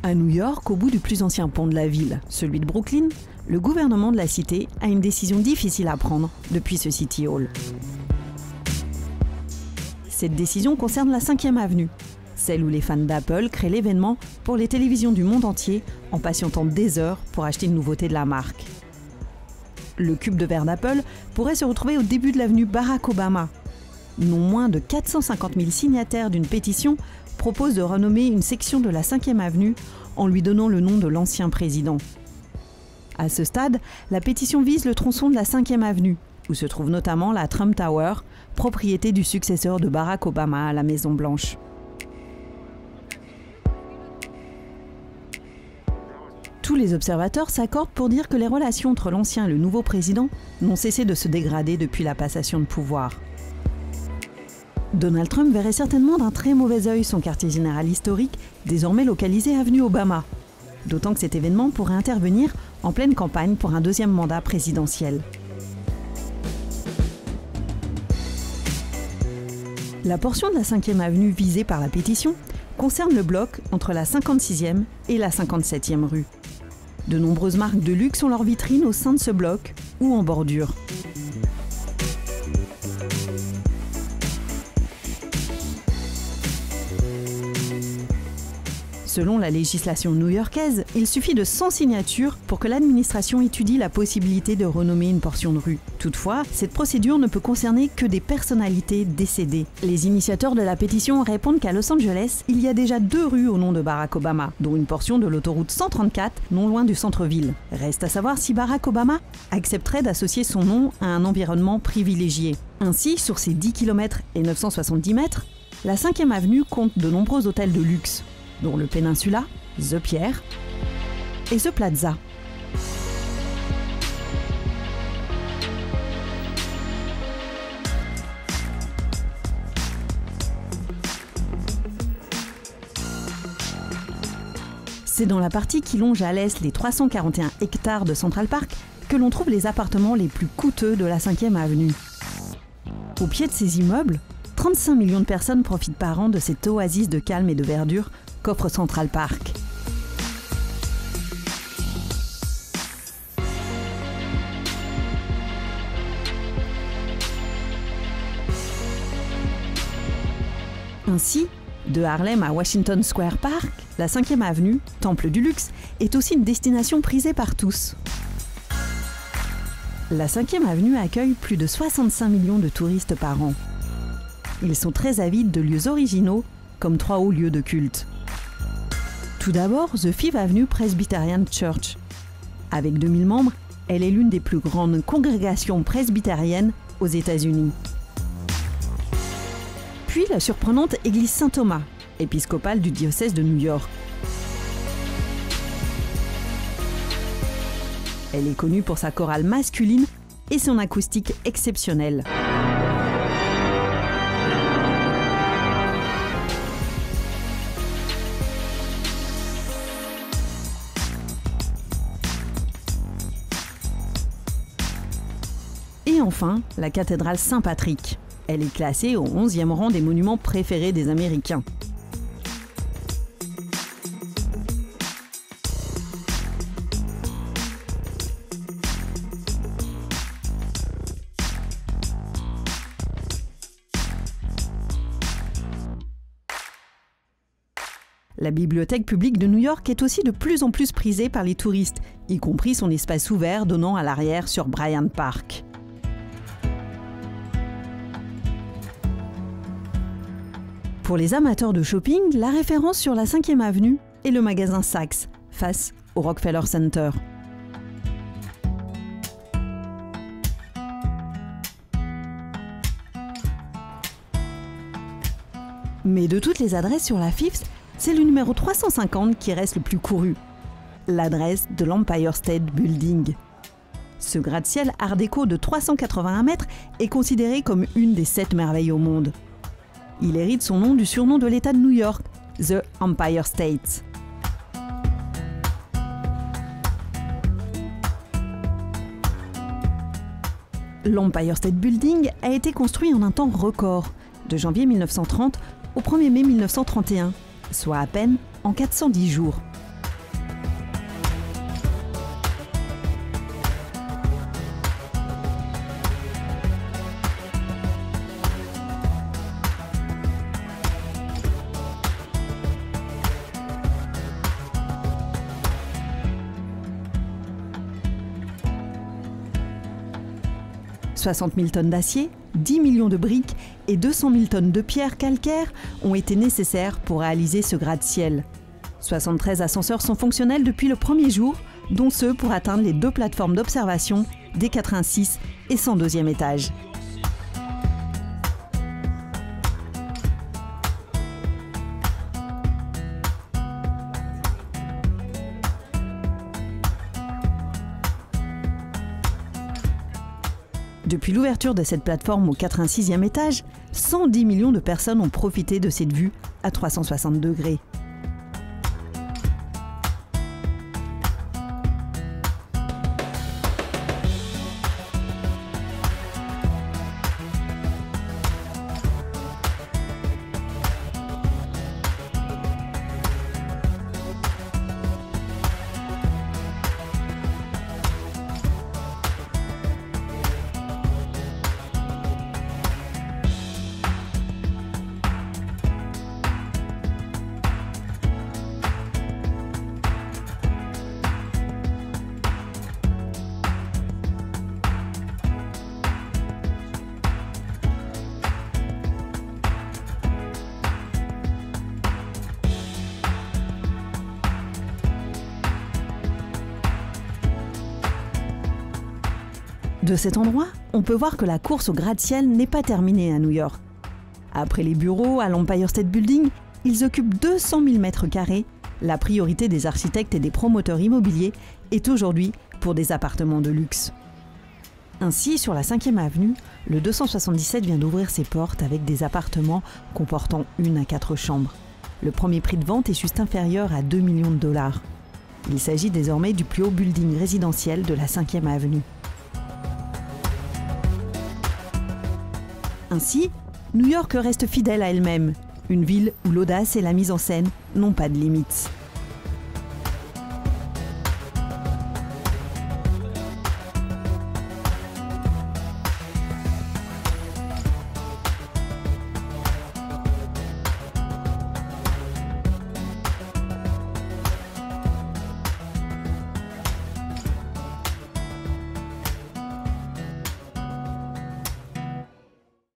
À New York, au bout du plus ancien pont de la ville, celui de Brooklyn, le gouvernement de la cité a une décision difficile à prendre depuis ce City Hall. Cette décision concerne la 5e avenue, celle où les fans d'Apple créent l'événement pour les télévisions du monde entier en patientant des heures pour acheter une nouveauté de la marque. Le cube de verre d'Apple pourrait se retrouver au début de l'avenue Barack Obama. Non moins de 450 000 signataires d'une pétition proposent de renommer une section de la 5e avenue en lui donnant le nom de l'ancien président. À ce stade, la pétition vise le tronçon de la 5e avenue, où se trouve notamment la Trump Tower, propriété du successeur de Barack Obama à la Maison-Blanche. Tous les observateurs s'accordent pour dire que les relations entre l'ancien et le nouveau président n'ont cessé de se dégrader depuis la passation de pouvoir. Donald Trump verrait certainement d'un très mauvais œil son quartier général historique, désormais localisé avenue Obama. D'autant que cet événement pourrait intervenir en pleine campagne pour un deuxième mandat présidentiel. La portion de la 5e avenue visée par la pétition concerne le bloc entre la 56e et la 57e rue. De nombreuses marques de luxe ont leurs vitrines au sein de ce bloc ou en bordure. Selon la législation new-yorkaise, il suffit de 100 signatures pour que l'administration étudie la possibilité de renommer une portion de rue. Toutefois, cette procédure ne peut concerner que des personnalités décédées. Les initiateurs de la pétition répondent qu'à Los Angeles, il y a déjà 2 rues au nom de Barack Obama, dont une portion de l'autoroute 134, non loin du centre-ville. Reste à savoir si Barack Obama accepterait d'associer son nom à un environnement privilégié. Ainsi, sur ses 10 km et 970 mètres, la 5e avenue compte de nombreux hôtels de luxe, dont le Peninsula, The Pierre et The Plaza. C'est dans la partie qui longe à l'est les 341 hectares de Central Park que l'on trouve les appartements les plus coûteux de la 5e avenue. Au pied de ces immeubles, 35 millions de personnes profitent par an de cette oasis de calme et de verdure qu'offre Central Park. Ainsi, de Harlem à Washington Square Park, la 5e avenue, temple du luxe, est aussi une destination prisée par tous. La 5e avenue accueille plus de 65 millions de touristes par an. Ils sont très avides de lieux originaux, comme 3 hauts lieux de culte. Tout d'abord, The Fifth Avenue Presbyterian Church. Avec 2000 membres, elle est l'une des plus grandes congrégations presbytériennes aux États-Unis. Puis la surprenante église Saint-Thomas, épiscopale du diocèse de New York. Elle est connue pour sa chorale masculine et son acoustique exceptionnelle. Et enfin, la cathédrale Saint-Patrick. Elle est classée au 11e rang des monuments préférés des Américains. La bibliothèque publique de New York est aussi de plus en plus prisée par les touristes, y compris son espace ouvert donnant à l'arrière sur Bryant Park. Pour les amateurs de shopping, la référence sur la 5e avenue est le magasin Saks, face au Rockefeller Center. Mais de toutes les adresses sur la Fifth, c'est le numéro 350 qui reste le plus couru. L'adresse de l'Empire State Building. Ce gratte-ciel art déco de 381 mètres est considéré comme une des 7 merveilles au monde. Il hérite son nom du surnom de l'État de New York, The Empire State. L'Empire State Building a été construit en un temps record, de janvier 1930 au 1er mai 1931, soit à peine en 410 jours. 60 000 tonnes d'acier, 10 millions de briques et 200 000 tonnes de pierres calcaires ont été nécessaires pour réaliser ce gratte-ciel. 73 ascenseurs sont fonctionnels depuis le premier jour, dont ceux pour atteindre les 2 plateformes d'observation des 86 et 102e étages. Depuis l'ouverture de cette plateforme au 86e étage, 110 millions de personnes ont profité de cette vue à 360 degrés. De cet endroit, on peut voir que la course au gratte-ciel n'est pas terminée à New York. Après les bureaux à l'Empire State Building, ils occupent 200 000 mètres carrés. La priorité des architectes et des promoteurs immobiliers est aujourd'hui pour des appartements de luxe. Ainsi, sur la 5e avenue, le 277 vient d'ouvrir ses portes avec des appartements comportant 1 à 4 chambres. Le premier prix de vente est juste inférieur à 2 millions de dollars. Il s'agit désormais du plus haut building résidentiel de la 5e avenue. Ainsi, New York reste fidèle à elle-même, une ville où l'audace et la mise en scène n'ont pas de limites.